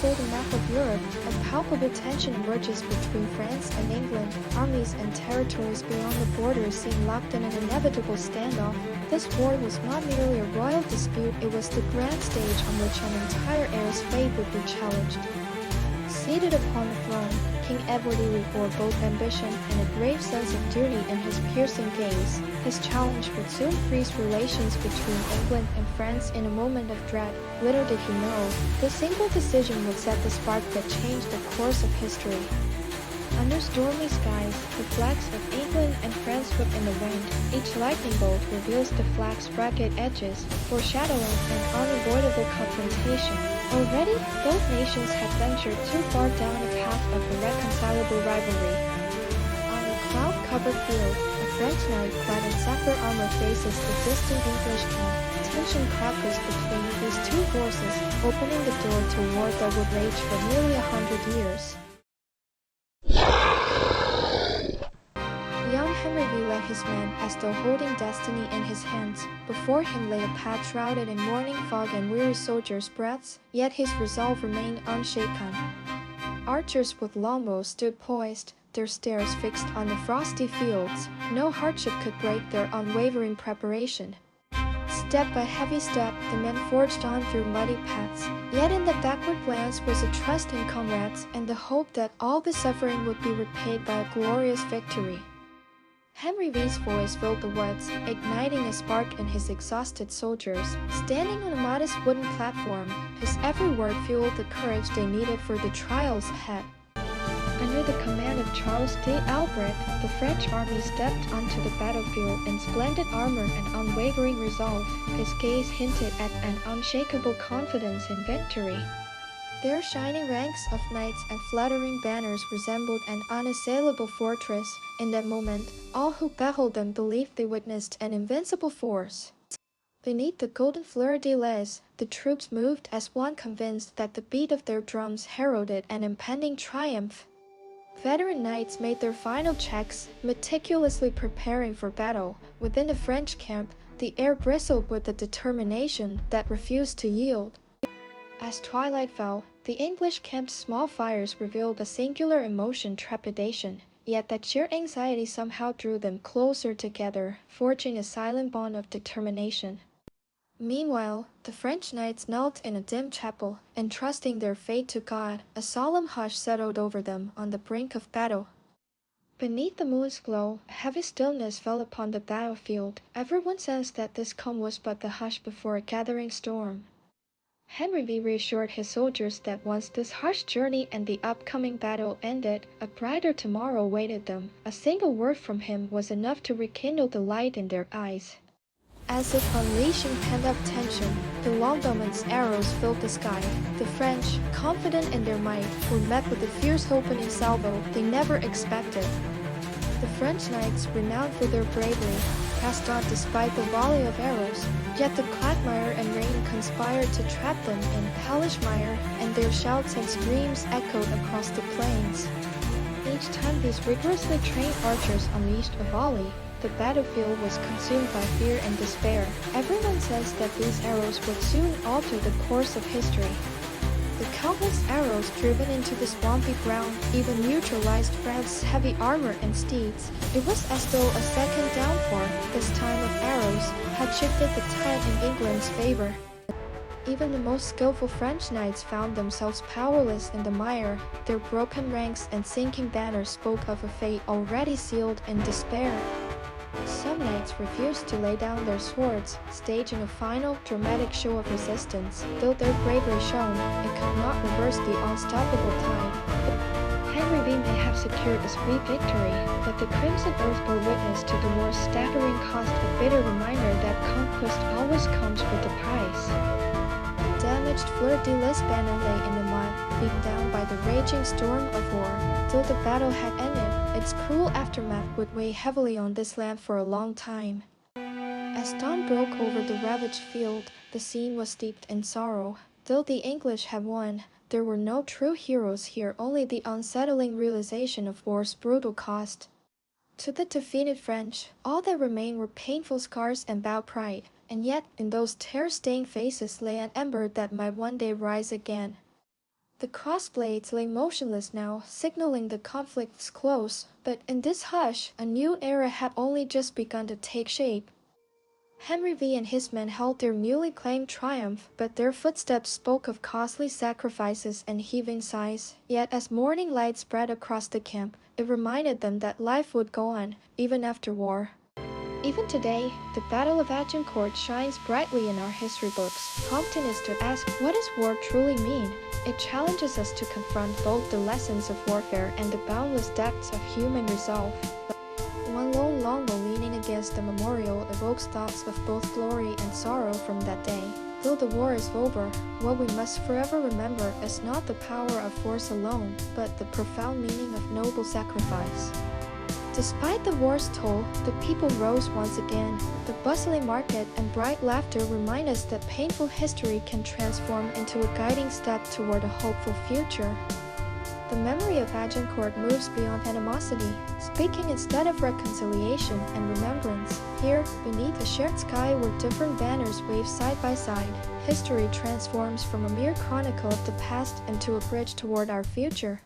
unfold a map of Europe, a palpable tension emerges between France and England. Armies and territories beyond the borders seem locked in an inevitable standoff. This war was not merely a royal dispute, it was the grand stage on which an entire era's fate would be challenged. Seated upon the throne, King Edward bore both ambition and a grave sense of duty in his piercing gaze. His challenge would soon freeze relations between England and France in a moment of dread. Little did he know, this single decision would set the spark that changed the course of history. Under stormy skies, the flags of England and France whip in the wind. Each lightning bolt reveals the flag's ragged edges, foreshadowing an unavoidable confrontation. Already, both nations had ventured too far down a path of irreconcilable rivalry. On a cloud-covered field, a French knight clad in sapphire armor faces the distant English camp. Tension crackles between these two forces, opening the door to a war that would rage for nearly 100 years. Young Henry led his men as though holding destiny in his hands. Before him lay a path shrouded in morning fog and weary soldiers' breaths, yet his resolve remained unshaken. Archers with longbows stood poised, their stares fixed on the frosty fields. No hardship could break their unwavering preparation. Step by heavy step, the men forged on through muddy paths. Yet in the backward glance was a trust in comrades and the hope that all the suffering would be repaid by a glorious victory. Henry V's voice filled the woods, igniting a spark in his exhausted soldiers. Standing on a modest wooden platform, his every word fueled the courage they needed for the trials ahead. Under the command of Charles d'Albret, the French army stepped onto the battlefield in splendid armor and unwavering resolve. His gaze hinted at an unshakable confidence in victory. Their shining ranks of knights and fluttering banners resembled an unassailable fortress. In that moment, all who beheld them believed they witnessed an invincible force. Beneath the golden fleur-de-lis, the troops moved as one, convinced that the beat of their drums heralded an impending triumph. Veteran knights made their final checks, meticulously preparing for battle. Within the French camp, the air bristled with a determination that refused to yield. As twilight fell, the English camp's small fires revealed a singular emotion, trepidation. Yet that sheer anxiety somehow drew them closer together, forging a silent bond of determination. Meanwhile, the French knights knelt in a dim chapel, entrusting their fate to God. A solemn hush settled over them on the brink of battle. Beneath the moon's glow, a heavy stillness fell upon the battlefield. Everyone sensed that this calm was but the hush before a gathering storm. Henry V reassured his soldiers that once this harsh journey and the upcoming battle ended, a brighter tomorrow awaited them. A single word from him was enough to rekindle the light in their eyes. As if unleashing pent-up tension, the Longbowmen's arrows filled the sky. The French, confident in their might, were met with a fierce opening salvo they never expected. The French knights, renowned for their bravery, passed on despite the volley of arrows, yet the quagmire and rain conspired to trap them in hellish mire, and their shouts and screams echoed across the plains. Each time these rigorously trained archers unleashed a volley, the battlefield was consumed by fear and despair. Everyone says that these arrows would soon alter the course of history. The countless arrows driven into the swampy ground even neutralized France's heavy armor and steeds. It was as though a second downpour, this time of arrows, had shifted the tide in England's favor. Even the most skillful French knights found themselves powerless in the mire. Their broken ranks and sinking banners spoke of a fate already sealed in despair. Some knights refused to lay down their swords, staging a final, dramatic show of resistance. Though their bravery shone, it could not reverse the unstoppable tide. Henry V may have secured a sweet victory, but the Crimson Earth bore witness to the war's staggering cost, a bitter reminder that conquest always comes with a price. The damaged fleur-de-lis banner lay in the mud, beaten down by the raging storm of war. Though the battle had ended, its cruel aftermath would weigh heavily on this land for a long time. As dawn broke over the ravaged field, the scene was steeped in sorrow. Though the English had won, there were no true heroes here, only the unsettling realization of war's brutal cost. To the defeated French, all that remained were painful scars and bowed pride, and yet in those tear-stained faces lay an ember that might one day rise again. The crossblades lay motionless now, signaling the conflict's close, but in this hush, a new era had only just begun to take shape. Henry V and his men held their newly claimed triumph, but their footsteps spoke of costly sacrifices and heaving sighs. Yet as morning light spread across the camp, it reminded them that life would go on, even after war. Even today, the Battle of Agincourt shines brightly in our history books, prompting us to ask, what does war truly mean? It challenges us to confront both the lessons of warfare and the boundless depths of human resolve. One lone longbow leaning against the memorial evokes thoughts of both glory and sorrow from that day. Though the war is over, what we must forever remember is not the power of force alone, but the profound meaning of noble sacrifice. Despite the war's toll, the people rose once again. The bustling market and bright laughter remind us that painful history can transform into a guiding step toward a hopeful future. The memory of Agincourt moves beyond animosity, speaking instead of reconciliation and remembrance. Here, beneath a shared sky where different banners wave side by side, history transforms from a mere chronicle of the past into a bridge toward our future.